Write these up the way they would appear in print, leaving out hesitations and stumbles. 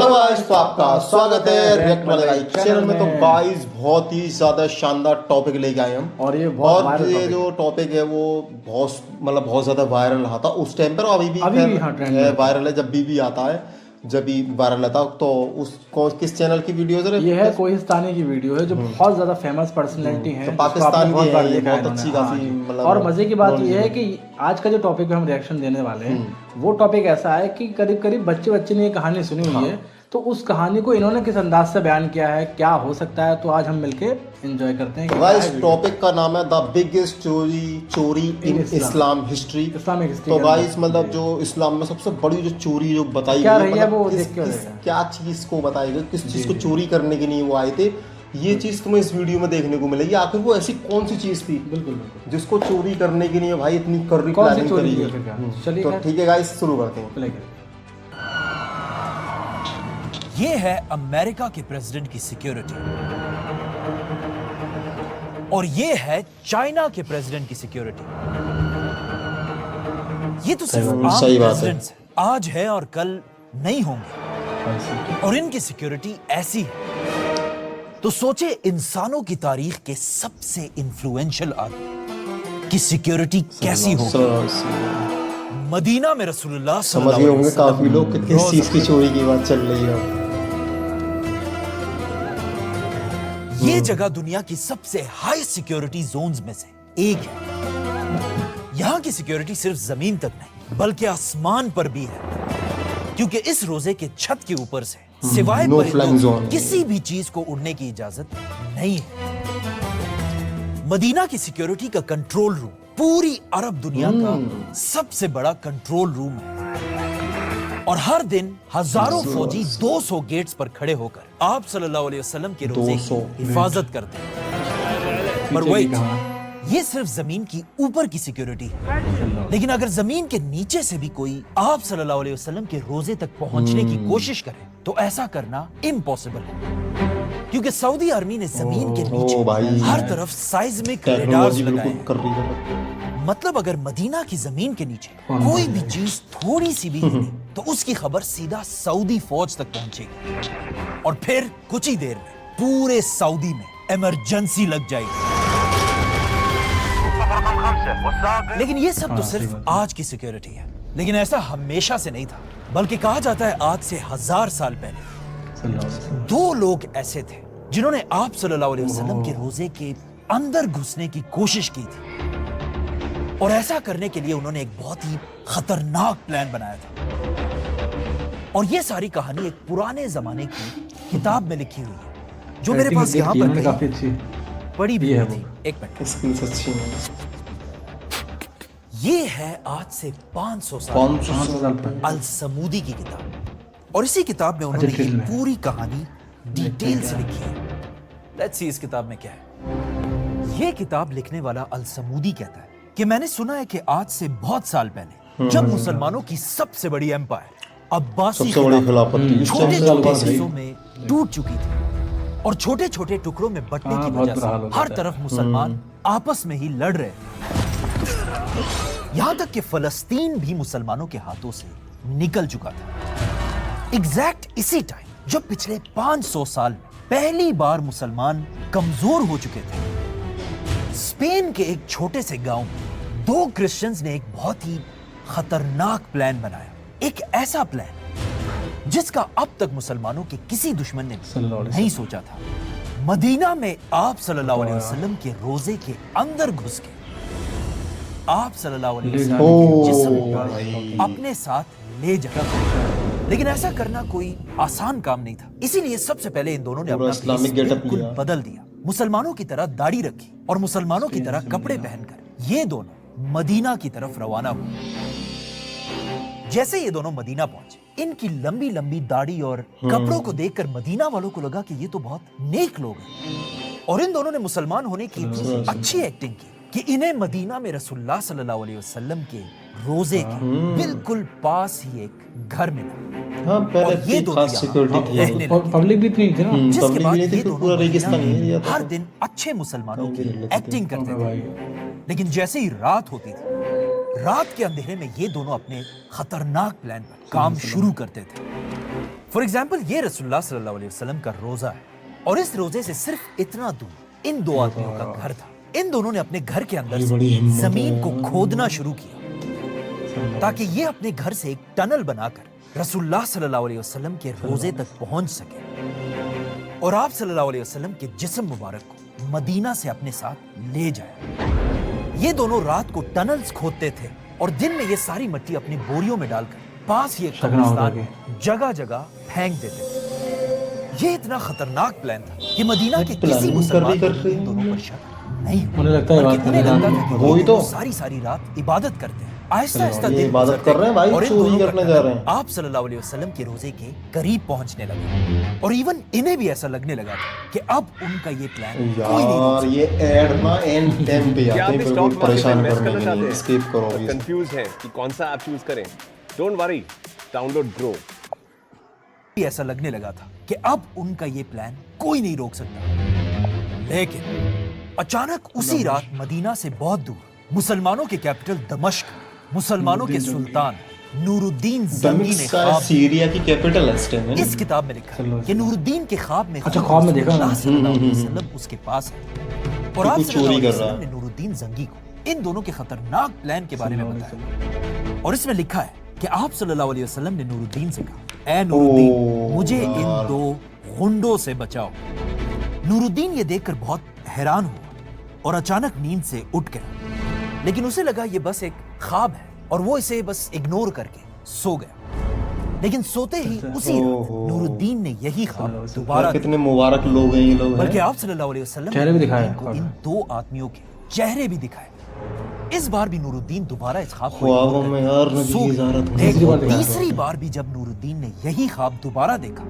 Hello guys, तो आपका स्वागत है रिएक्ट वाले गाइस चैनल में। तो गाइस बहुत ही ज्यादा शानदार टॉपिक लेके आए हम और ये बहुत वायरल ये जो टॉपिक है वो बहुत ज्यादा वायरल रहा था उस टाइम पर। अभी भी हाँ, ट्रेंड में वायरल है, जब भी आता है, जब भी वायरल आता है। तो उसको किस चैनल की वीडियो है? ये है कोहिस्तानी की वीडियो है जो बहुत ज्यादा फेमस पर्सनालिटी है, तो पाकिस्तान की है, ये बहुत अच्छी हाँ काफी मतलब। और मजे की बात ये है कि आज का जो टॉपिक पे हम रिएक्शन देने वाले हैं वो टॉपिक ऐसा है कि करीब करीब बच्चे ने ये कहानी सुनी हुई है, तो उस कहानी को इन्होंने किस अंदाज से बयान किया है, क्या हो सकता है, तो आज हम मिलके एंजॉय करते हैं। गाइस टॉपिक का नाम है द बिगेस्ट चोरी इन इस्लाम हिस्ट्री। Islamic history. तो गाइस मतलब जो इस्लाम में सबसे बड़ी जो चोरी जो बताई क्या गई रही है मतलब वो देख के क्या चीज को बताई गई, किस चीज को चोरी करने के लिए वो आए थे, ये चीज तुम्हें इस वीडियो में देखने को मिलेगी। आखिर वो ऐसी कौन सी चीज थी बिल्कुल जिसको चोरी करने के लिए भाई इतनी कर्री प्लानिंग करी गई। चलिए तो ठीक है गाइस, शुरू करते हैं। ये है अमेरिका के प्रेसिडेंट की सिक्योरिटी और ये है चाइना के प्रेसिडेंट की सिक्योरिटी। ये तो सिर्फ आम प्रेसिडेंट्स हैं, आज है और कल नहीं होंगे, और इनकी सिक्योरिटी ऐसी है। तो सोचे इंसानों की तारीख के सबसे इन्फ्लुएंशियल आदमी की सिक्योरिटी कैसी होगी। मदीना में रसूलुल्लाह समझ गए होंगे काफी लोग कि किस चीज की चोरी की बात चल रही है। ये जगह दुनिया की सबसे हाई सिक्योरिटी जोन्स में से एक है। यहां की सिक्योरिटी सिर्फ जमीन तक नहीं बल्कि आसमान पर भी है, क्योंकि इस रोजे के छत के ऊपर से सिवाय किसी भी चीज को उड़ने की इजाजत नहीं है। मदीना की सिक्योरिटी का कंट्रोल रूम पूरी अरब दुनिया का सबसे बड़ा कंट्रोल रूम है, और हर दिन हजारों फौजी 200 गेट्स पर खड़े होकर आप सल्लल्लाहु अलैहि वसल्लम के रोजे की हिफाजत करते हैं। पर वेट, ये सिर्फ जमीन की ऊपर की सिक्योरिटी है, लेकिन अगर जमीन के नीचे से भी कोई आप सल्लल्लाहु अलैहि वसल्लम के रोजे तक पहुंचने की कोशिश करे तो ऐसा करना इम्पॉसिबल है, क्योंकि सऊदी आर्मी ने जमीन के नीचे हर तरफ साइज़मिक रडार्स लगाए। मतलब अगर मदीना की जमीन के नीचे कोई भी चीज थोड़ी सी भी हिली तो उसकी खबर सीधा सऊदी फौज तक पहुंचेगी, और फिर कुछ ही देर में पूरे सऊदी में इमरजेंसी लग जाएगी। लेकिन ये सब तो सिर्फ आज की सिक्योरिटी है, लेकिन ऐसा हमेशा से नहीं था, बल्कि कहा जाता है आज से 1000 साल पहले 2 लोग ऐसे थे जिन्होंने आप सल्लल्लाहु अलैहि वसल्लम के रोजे के अंदर घुसने की कोशिश की थी, और ऐसा करने के लिए उन्होंने एक बहुत ही खतरनाक प्लान बनाया था। और ये सारी कहानी एक पुराने जमाने की किताब में लिखी हुई है, जो मेरे पास यहाँ पर काफी अच्छी पड़ी भी थी। एक मिनट, ये है आज से 500 साल पहले अल समूदी की किताब, और इसी किताब में उन्होंने ये पूरी कहानी डिटेल से लिखी है। लेट्स सी इस किताब में क्या है। ये किताब लिखने वाला अल समूदी कहता है कि मैंने सुना है कि आज से बहुत साल पहले जब मुसलमानों की सबसे बड़ी एम्पायर अब्बासी छोटे छोटे हिस्सों में टूट चुकी थी और छोटे छोटे टुकड़ों में बंटने की वजह से हर तरफ मुसलमान आपस में ही लड़ रहे थे, यहां तक कि फलस्तीन भी मुसलमानों के हाथों से निकल चुका था। एग्जैक्ट इसी टाइम जब पिछले 500 साल में पहली बार मुसलमान कमजोर हो चुके थे, स्पेन के एक छोटे से गांव में 2 क्रिश्चियंस ने एक बहुत ही खतरनाक प्लान बनाया। एक ऐसा प्लान जिसका अब तक मुसलमानों के किसी दुश्मन ने नहीं सोचा था। मदीना में आप सल्लल्लाहु अलैहि वसल्लम के रोजे के अंदर घुस के आप सल्लल्लाहु अलैहि वसल्लम के जिस्म अपने साथ ले जाना। लेकिन ऐसा करना कोई आसान काम नहीं था, इसीलिए सबसे पहले इन दोनों ने अपना इस्लामिक गेटअप बिल्कुल बदल दिया। मुसलमानों की तरह दाढ़ी रखी और मुसलमानों की तरह कपड़े पहनकर ये दोनों मदीना की तरफ रवाना हुए। जैसे ये दोनों मदीना पहुंचे, इनकी लंबी लंबी दाढ़ी और कपड़ों को देखकर मदीना वालों को लगा कि ये तो बहुत नेक लोग हैं, और इन दोनों ने मुसलमान होने की इतनी अच्छी एक्टिंग की कि इन्हें मदीना में रसूलुल्लाह सल्लल्लाहु अलैहि वसल्लम के रोजे के बिल्कुल पास ही एक घर मिला। और ये दोनों पब्लिक भी इतनी थी ना, जिसके बाद ये दोनों हर दिन अच्छे मुसलमानों की एक्टिंग करते थे। लेकिन जैसे ही रात होती थी, रात के अंधेरे में ये दोनों अपने खतरनाक प्लान पर काम शुरू करते थे। फॉर एग्जाम्पल ये रसूलुल्लाह सल्लल्लाहु अलैहि वसल्लम का रोजा है और इस रोजे से सिर्फ इतना दूर इन दो आदमियों का घर था। इन दोनों ने अपने घर के अंदर से जमीन को खोदना शुरू किया ताकि ये अपने घर से एक टनल बनाकर रसूलुल्लाह सल्लल्लाहु अलैहि वसल्लम के रोजे तक पहुंच सके और आप सल्लल्लाहु अलैहि वसल्लम के जिस्म मुबारक को मदीना से अपने साथ ले जाए। ये दोनों रात को टनल्स खोदते थे और दिन में ये सारी मिट्टी अपनी बोरियों में डालकर पास ही एक कब्रिस्तान जगह जगह फेंक देते थे। ये इतना खतरनाक प्लान था कि मदीना के किसी मुसलमान को इन दोनों पर शक नहीं मुझे लगता है बल्कि उन्हें लगता था कि वही तो सारी रात इबादत करते हैं। आहिस्ता आहिस्ता ये दिन इबादत कर रहे हैं भाई, और इन चोरी दोनों का करने जा रहे हैं। आप सल्लल्लाहु अलैहि वसल्लम के रोजे के करीब पहुंचने लगा और इवन इन्हें भी ऐसा लगने लगा था कि अब उनका ये प्लान कोई नहीं रोक यार ये ऐड ना एंड टाइम पे क्या आते आप हैं, इस बिल्कुल स्टॉक मार्केट में परेशान इन्वेस्ट करने करना के चाहते लिए। हैं? स्किप करो और अभी। कंफ्यूज हैं कि कौन सा ऐप चूज करें? Don't worry, download grow. भी ऐसा लगने लगा था कि अब उनका ये प्लान कोई नहीं रोक सकता। लेकिन अचानक उसी रात मदीना से बहुत दूर मुसलमानों के कैपिटल दमिश्क, मुसलमानों के सुल्तान नूरुद्दीन जंगी ने दमिश्क ख्वाब सीरिया की कैपिटल है इस टाइम में। इस किताब में लिखा है कि नूरुद्दीन के ख्वाब में अच्छा, ख्वाब में देखा ना। रसूलुल्लाह सल्लल्लाहु अलैहि वसल्लम उसके पास है और आप कुछ सल्लल्लाहु चोरी अलैहि कर रहा वसल्लम ने नूरुद्दीन जंगी को इन दोनों के खतरनाक प्लान के बारे में बताया और इसमें लिखा है कि आप सल्लल्लाहु अलैहि वसल्लम ने नूरुद्दीन से कहा, ऐ नूरुद्दीन मुझे इन दो गुंडों से बचाओ। नूरुद्दीन ये देखकर बहुत हैरान हुआ और अचानक नींद से उठ गया, लेकिन उसे लगा ये बस एक ख्वाब है और वो इसे बस इग्नोर करके सो गया। लेकिन सोते ही उसी रात नूरुद्दीन ने यही ख्वाब दोबारा कितने मुबारक लोग हैं ये लोग बल्कि हैं। आप सल्लल्लाहु अलैहि वसल्लम चेहरे भी ने दिखाए नूरुद्दीन को इन दो आदमियों के चेहरे भी दिखाए। इस बार भी नूरुद्दीन दोबारा इस ख्वाब को ख्वाबों में यार नबी सो की गया। ज़ियारत होती लेकिन बार दिखाया। तीसरी बार भी जब नूरुद्दीन ने यही ख्वाब दोबारा देखा,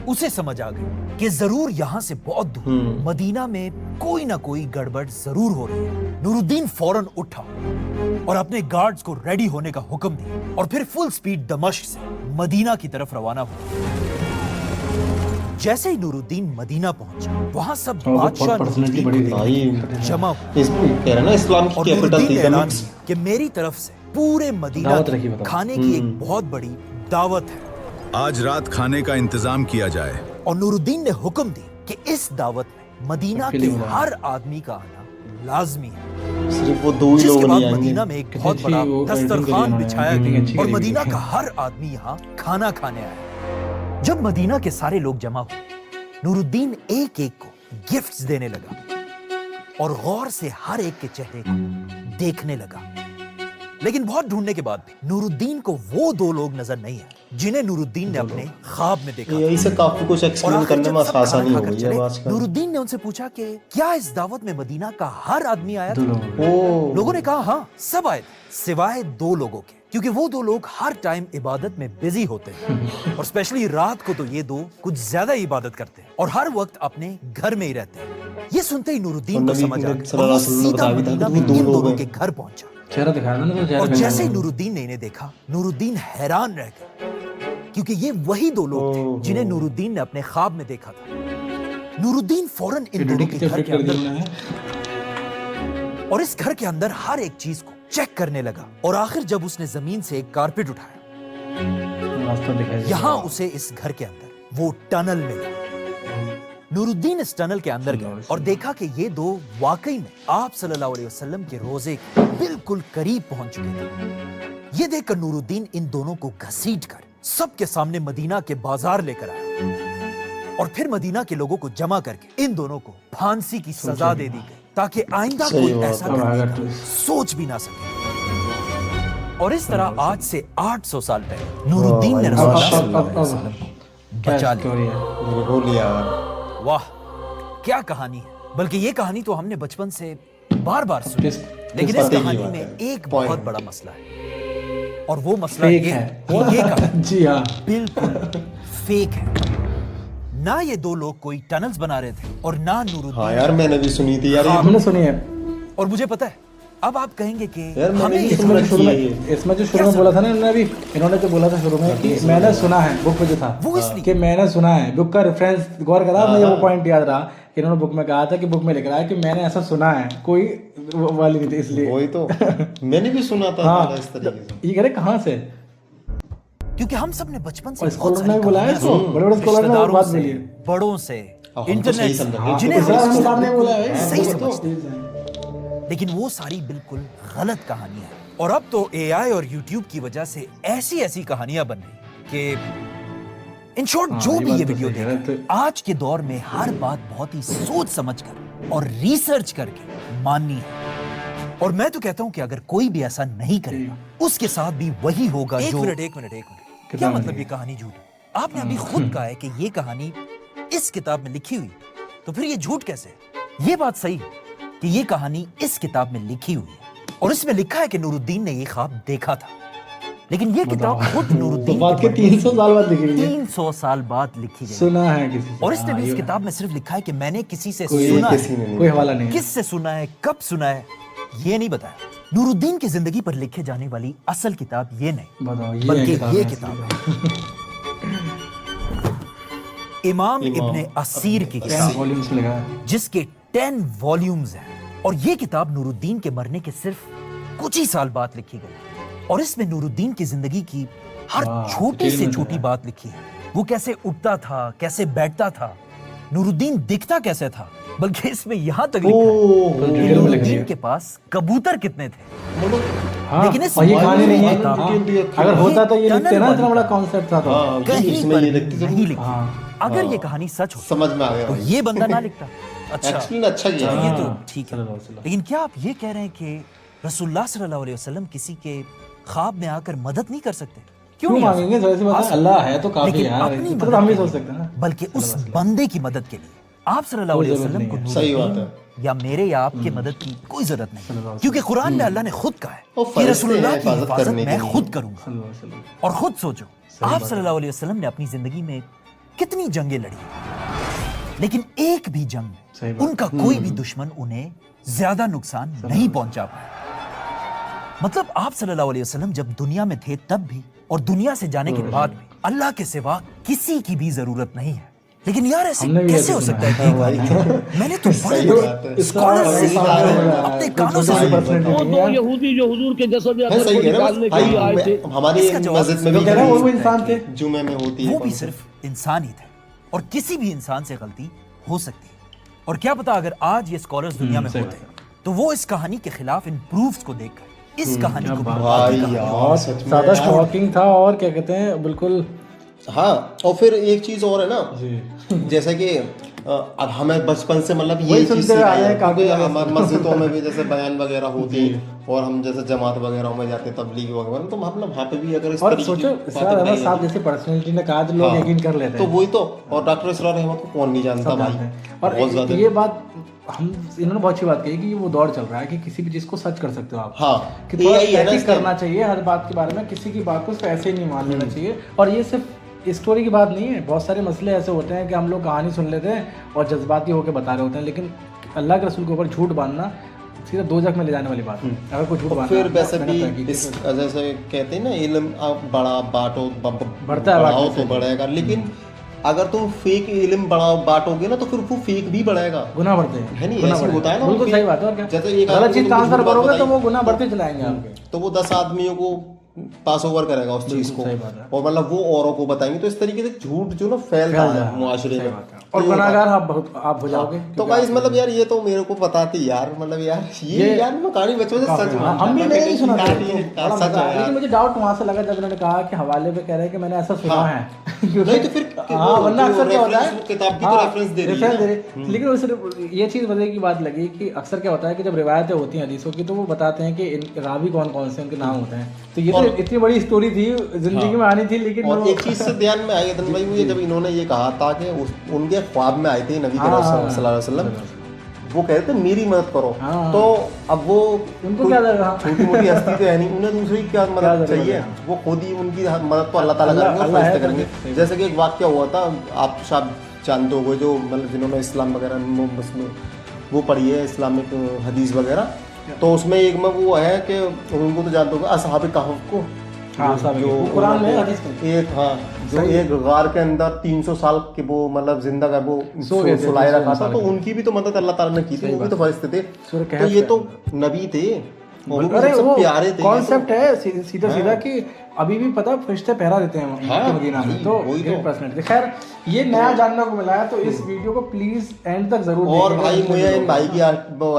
उसे समझ आ गई कि जरूर यहाँ से बहुत दूर मदीना में कोई ना कोई गड़बड़ जरूर हो रही है। नूरुद्दीन फौरन उठा और अपने गार्ड्स को रेडी होने का हुक्म दिया और फिर फुल स्पीड दमिश्क से मदीना की तरफ रवाना हुआ। जैसे ही नूरुद्दीन मदीना पहुंचा, वहां सब बादशाह पर्सनैलिटी बड़ी नूरुद्दीन को थी। देखने भाई जमा हुए इस कह रहे ना इस्लाम की और कैपिटल नूरुद्दीन थी ने ऐलान दमिश्क। किया कि मेरी तरफ से पूरे मदीना दावत रखी को बताओ। खाने की एक बहुत बड़ी दावत है आज रात खाने का इंतजाम किया जाए। और नूरुद्दीन ने हुक्म दी कि इस दावत में मदीना के हर आदमी का आना लाजमी है। सिर्फ वो दो ही जिसके लोग बाद नहीं आएंगे। मदीना में एक बहुत अच्छी बड़ा वो editing करी दस्तरखान उन्होंने, बिछाया editing गया अच्छी और करी मदीना हुई का है। हर आदमी यहाँ खाना खाने आया। जब मदीना के सारे लोग जमा हुए, नूरुद्दीन एक एक को गिफ्ट्स देने लगा और गौर से हर एक के चेहरे को देखने लगा। लेकिन बहुत ढूंढने के बाद भी नूरुद्दीन को वो दो लोग नजर नहीं आए जिन्हें नूरुद्दीन ने अपने ख्वाब में देखा था। यही से काफी कुछ और एक्सप्लेन आखिर करने जब में सब आसानी खाना हो खाकर गई है चले, आजकल। नूरुद्दीन ने उनसे पूछा कि क्या इस दावत में मदीना का हर आदमी आया था? ओ लोगों ने कहा हाँ, सब आए थे सिवाय दो लोगों के, क्योंकि वो दो लोग हर टाइम इबादत में बिजी होते हैं और स्पेशली रात को तो ये दो कुछ ज्यादा ही इबादत करते हैं और हर वक्त अपने घर में ही रहते हैं। ये सुनते ही नूरुद्दीन को नबी समझ आ ने गया और सल्लल्लाहु वो अलैहि वसल्लम ने सीधा बता भी था मदीना कि में वो दो इन लोग दोनों हैं। के घर पहुंचा चेहरा दिखाया था ना, तो चेहरा और पहचान जैसे ही लिया। नूरुद्दीन ने इन्हें देखा, नूरुद्दीन हैरान रह गए क्योंकि ये वही दो लोग थे जिन्हें नूरुद्दीन ने अपने ख्वाब में देखा था। नूरुद्दीन फौरन इन दोनों एडिटिंग के कितने घर फिट के कर दी अंदर उन्होंने। और इस घर के अंदर हर एक चीज को चेक करने लगा और आखिर जब उसने जमीन से एक कारपेट उठाया, रास्ता दिखाई दिया। यहां उसे इस घर के अंदर वो टनल मिला। नूरुद्दीन इस टनल के अंदर गया और देखा कि ये दो वाकई में आप सल्लल्लाहु अलैहि वसल्लम के रोजे के बिल्कुल करीब पहुंच चुके थे। ये देखकर नूरुद्दीन इन दोनों को घसीटकर सबके सामने मदीना के बाजार लेकर आया और फिर मदीना के लोगों को जमा करके इन दोनों को फांसी की सजा दे दी गई ताकि आइंदा सही कोई बात ऐसा है। करने अगर का सोच भी ना सके। और इस तरह आज से 800 साल पहले नूरुद्दीन ने अब रसूलुल्लाह अब सल्लल्लाहु अब अलैहि वसल्लम अब को क्या बचा लिया। स्टोरी है? बिल्कुल यार। वाह, क्या कहानी है। बल्कि ये कहानी तो हमने बचपन से बार बार सुनी, लेकिन इस पते की कहानी बात में है। एक Point. बहुत बड़ा मसला है और वो मसला फेक ये है। है कि ये कहानी जी हाँ। बिल्कुल फेक है। ना ये दो लोग कोई टनल्स बना रहे थे और ना हाँ नूरुद्दीन। यार मैंने भी सुनी थी यार ये। हमने सुनी है और मुझे पता है, अब आप कहेंगे कि यार मैंने हमें भी ये सुना समझ शुरू कि में ये- इसमें जो शुरू में बोला था ना इन्होंने भी, इन्होंने जो बोला था शुरू में कि मैंने सुना है, बुक में जो था वो इसलिए कि मैंने सुना है, बुक का रेफरेंस गौर करा, मुझे वो पॉइंट याद रहा कि इन्होंने बुक में कहा था कि बुक में लिख रहा है कि मैंने ऐसा सुना है, कोई वाली नहीं थी इसलिए। वही तो मैंने भी सुना था हाँ यार इस तरीके से। ये कह रहे कहाँ से? क्योंकि हम सब ने बचपन से और बहुत स्कॉलर सारी ने भी बोला है कहानियां इसको, सुनी। बड़े-बड़े स्कॉलर ने वो रिश्तेदारों बात से, बोली है। बड़ों से, हम तो इंटरनेट सही से, समझे। जिन्हें हम इस्लाम बिल्कुल साहब ने बोला है सही वो समझते हैं। तो लेकिन वो सारी बिल्कुल गलत कहानियां हैं। और अब तो एआई और यूट्यूब की वजह से ऐसी ऐसी कहानियां बन रही कि इन शॉर्ट हाँ, जो ये भी बात ये तो वीडियो सही है, देखे आज के दौर में हर बात बहुत ही सोच समझकर और रिसर्च करके माननी है। और मैं तो कहता हूं कि अगर कोई भी ऐसा नहीं करेगा उसके साथ भी वही होगा। एक मिनट क्या मतलब ये कहानी झूठ है? आपने अभी खुद कहा है कि ये कहानी इस किताब में लिखी हुई, तो फिर ये झूठ कैसे है? ये बात सही है कि ये कहानी इस किताब में लिखी हुई है और इसमें लिखा है कि नूरुद्दीन ने ये ख्वाब देखा था। लेकिन ये किताब खुद नूरुद्दीन तो बात के 300 साल बाद लिखी गई है। 300 साल बाद लिखी गई सुना है किसी से। और इसने भी हाँ, इस ये किताब में सिर्फ लिखा है कि मैंने किसी से कोई सुना किसी है। ने नहीं कोई हवाला नहीं है। किससे सुना है, कब सुना है, ये नहीं बताया। नूरुद्दीन की जिंदगी पर लिखे जाने वाली असल किताब ये नहीं, बताओ, ये बल्कि किताब ये है किताब है इमाम इब्ने असीर की 10 किताब, वॉल्यूम्स में लिखा है। जिसके 10 वॉल्यूम्स हैं। और ये किताब नूरुद्दीन के मरने के सिर्फ कुछ ही साल बाद लिखी गई और इसमें नूरुद्दीन की जिंदगी की हर वाह, छोटी डिटेल से में छोटी है। बात लिखी है। वो कैसे उठता था, कैसे बैठता था, नूरुद्दीन दिखता कैसे था, बल्कि इसमें यहाँ तक लिखा है कि डिटेल में लिखी नूरुद्दीन है। के पास कबूतर कितने थे। हाँ, लेकिन इस और ये कहानी नहीं है। किताब- हाँ, अगर होता तो ये टनल लिखते ना, वाली इतना बड़ा कहानी। कॉन्सेप्ट था तो। हाँ, कहीं इसमें पर ये लिखती नहीं जरूर। लिखी। हाँ। अगर ये कहानी सच हो समझ में आ गया तो भाई। ये बंदा ना लिखता। अच्छा, एक्चुअली अच्छा किया ये तो हाँ, ठीक है। सल्लल्लाहु अलैहि वसल्लम। लेकिन क्या आप ये कह रहे हैं कि रसूलुल्लाह सल्लल्लाहु अलैहि वसल्लम किसी के ख्वाब में आकर मदद नहीं कर सकते? क्यों नहीं आ मांगेंगे? सकते? जैसे बात आ है, सकते। अल्लाह है तो काफी लेकिन है यार, अपनी इतना मदद तो हम भी के सोच लिए, सकते हैं ना। बल्कि उस बंदे की मदद के लिए आप सल्लल्लाहु कोई अलैहि जरूरत वसल्लम नहीं को है। सही नूरुद्दीन बात है। या मेरे या आपके मदद की कोई जरूरत नहीं, सल्लल्लाहु क्योंकि कुरान में अल्लाह ने खुद कहा वो है कि फरिश्ते रसूलुल्लाह हैं की हिफाजत हिफाजत करने के मैं लिए। खुद करूंगा। सल्लल्लाहु अलैहि वसल्लम। और खुद सोचो आप सल्लल्लाहु अलैहि वसल्लम ने अपनी जिंदगी में कितनी जंगें लड़ी, लेकिन एक भी जंग सही में बात। उनका कोई भी दुश्मन उन्हें ज्यादा नुकसान नहीं पहुंचा पाया। मतलब आप सल्लल्लाहु अलैहि वसल्लम जब दुनिया में थे तब भी और दुनिया से जाने के बाद भी अल्लाह के सिवा किसी की भी जरूरत नहीं है। लेकिन यार ऐसे हमने भी कैसे ऐसे हो सुना सकता है है। कि ये कहानी मैंने तो बड़े सही बड़े बात है। स्कॉलर से सही बात है। अपने कानों से छोटी सुना। पर्सनैलिटी वो नहीं दो है। यहूदी जो हुजूर के जसद है अकबर सही को कह रहे निकालने हो के लिए आए थे। भाई। हमारी इसका जवाब मस्जिद में तो भी कह रहा हूँ वो कभी इंसान थे। जुमे में होती है वो भी कौन सी? सिर्फ इंसान ही थे और किसी भी इंसान से गलती हो सकती है। और क्या पता अगर आज ये स्कॉलर्स दुनिया में सही होते तो वो इस कहानी के खिलाफ इन प्रूफ्स को देखकर इस कहानी को बात। भाई कहानी यार सच में ज्यादा यार। शॉकिंग था और क्या कहते हैं बिल्कुल। हाँ, और फिर एक चीज और है ना, जी। जैसे कि अब हमें बचपन से मतलब वही ये चीज सुनते हुए सिखाई आए हैं है, काफी क्योंकि ज्यादा। हमारे मस्जिदों में भी जैसे बयान वगैरह होती और हम जैसे जमात वगैरह में जाते तबलीग वगैरह, तो मतलब वहाँ पे भी अगर इस और तरीके सोचो की बातें इसरार बताई अहमद साहब जाती- जैसे पर्सनैलिटी ने कहा तो लोग हाँ, यकीन कर लेते तो हैं। वही तो। और डॉक्टर इसरार अहमद को कौन नहीं जानता सब भाई, जानते हैं। और बहुत ज्यादा। ये बात हम इन्होंने बहुत अच्छी बात कही कि वो दौर चल रहा है कि किसी भी चीज को सच कर सकते हो आप। हाँ, कि थोड़ा AI है ना तहकीक इसका। करना चाहिए हर बात के बारे में, किसी की बात को सिर्फ ऐसे ही नहीं मान लेना चाहिए। और ये सिर्फ स्टोरी की बात नहीं है, बहुत सारे मसले ऐसे होते हैं कि हम लोग कहानी सुन लेते हैं और जज्बाती होकर बता रहे होते हैं, लेकिन अल्लाह के रसूल के ऊपर झूठ बांधना सीधा दोजख में ले जाने वाली बात है। अगर कोई झूठ बांधना फिर है, वैसे मैंने भी तहकीक की इस तो- जैसे कहते हैं ना, इल्म आप बड़ा बांटो बढ़ता है बढ़ाओ बांटने तो से। बढ़ेगा, लेकिन अगर तुम फेक इल्म बढ़ाओ बांटोगे ना तो फिर वो फेक भी बढ़ेगा। गुनाह बढ़ते हैं, है नहीं, गुनाह ऐसे बढ़ते होता है हैं। ना, बिल्कुल कि सही बात है। और क्या जैसे एक गलत आदमी चीज को ट्रांसफर कुछ बात करोगे तो बताई, वो गुनाह बढ़ते चलाएंगे आपके। तो वो 10 आदमियों को पास ओवर करेगा उस चीज को, सही बात है। और मतलब वो औरों को बताएंगे, तो इस तरीके से झूठ जो ना फैलता है मुआशरे सही में। बात है। तो और ये होता है। गुनाहगार आप हो जाओगे। तो क्योंकि गाइस आप- मतलब यार ये तो मेरे को बताती यार, मतलब यार ये यार मैं कहानी बचपन से सच हाँ, मानता हम भी था। नहीं सुना था, यार तो ये बड़ा सच मजा है आया। लेकिन यार। मुझे डाउट वहां से लगा जब उन्होंने कहा कि हवाले पे कह रहे हैं कि मैंने ऐसा सुना हाँ। है। नहीं तो फिर हाँ, वरना जो अक्सर क्या होता है reference, किताब की तो reference दे रही है reference ना। दे रही। लेकिन सिर्फ ये चीज बताने की बात लगी कि अक्सर क्या होता है कि जब रिवायतें होती हैं हदीसों की तो वो बताते हैं कि रावी कौन कौन से उनके नाम होते हैं। तो ये तो और- इतनी बड़ी स्टोरी थी, जिंदगी में आनी थी, लेकिन और वो- एक चीज से ध्यान में आई भाई, मुझे जब इन्होंने ये कहा था कि उनके ख्वाब में आए थे नबी हाँ, करीम सल्लल्लाहु अलैहि वसल्लम, वो कहते थे मेरी मदद करो। हाँ। तो अब वो उनको क्या लगा? छोटी मोटी हस्ती तो है नहीं, उन्हें दूसरी क्या मदद जरूरत चाहिए, है? वो खुद ही उनकी मदद तो अल्लाह ताला अल्लाह- करेंगे और अल्लाह है फरिश्ते तो करेंगे। सही। जैसे कि एक वाक्य हुआ था, आप शायद जानते हो, जो मतलब जिन्होंने इस्लाम वगैरह में वो पढ़ी है इस्लामिक हदीस वगैरह, तो उसमें एक में वो है कि उनको तो जानते हो असहाब कहफ को, हाँ, सब जो वो कुरान में हदीस में। एक हाँ जो सही। एक गार के अंदर 300 साल के वो मतलब जिंदा का वो सो गए थे, सुलाए 300 रखा था, साल तो के। उनकी भी तो मदद अल्लाह ताला ने की थी, वो भी तो फरिश्ते थे। सूरह तो कहफ ये के तो नबी थे और वो भी अरे सबसे वो प्यारे थे। कॉन्सेप्ट है सीधा सीधा कि अभी भी पता फरिश्ते पहरा देते हैं मक्के मदीना में। तो वही तो। Great personality. खैर ये नया जानने को मिला है, तो इस वीडियो को प्लीज एंड तक जरूर और देखिएगा। भाई मुझे इन भाई की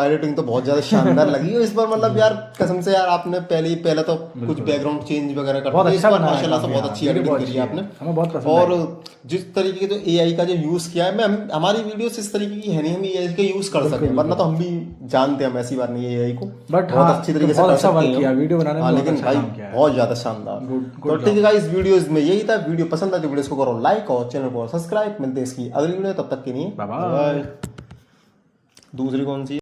एडिटिंग तो बहुत ज्यादा शानदार लगी है इस बार। मतलब यार कसम से यार, आपने पहले तो कुछ बैकग्राउंड चेंज वगैरह कर बहुत अच्छा बनाया है माशाल्लाह से काफी, बहुत हाँ, अच्छी वीडियो एडिटिंग बहुत करी है अच्छी है। आपने। हमें बहुत पसंद और जिस तरीके के जो एआई का जो यूज किया है, मैं हमारी वीडियोस इस तरीके की है नहीं, हम एआई का यूज कर सकें, वरना तो हम भी जानते हैं, हम ऐसी बात नहीं है एआई को बट बहुत हाँ, अच्छी तरीके से बहुत कर अच्छा सकते वर्क हैं किया, हम। वीडियो बनाने में हाँ, बहुत लेकिन अच्छा भाई काम किया है। बहुत ज्यादा शानदार। तो ठीक है गाइस, वीडियोस में यही था। वीडियो पसंद आए तो वीडियोस को करो लाइक और चैनल को सब्सक्राइब। मिलते हैं इसकी अगली वीडियो, तब तक के लिए बाय बाय। दूसरी कौन सी है?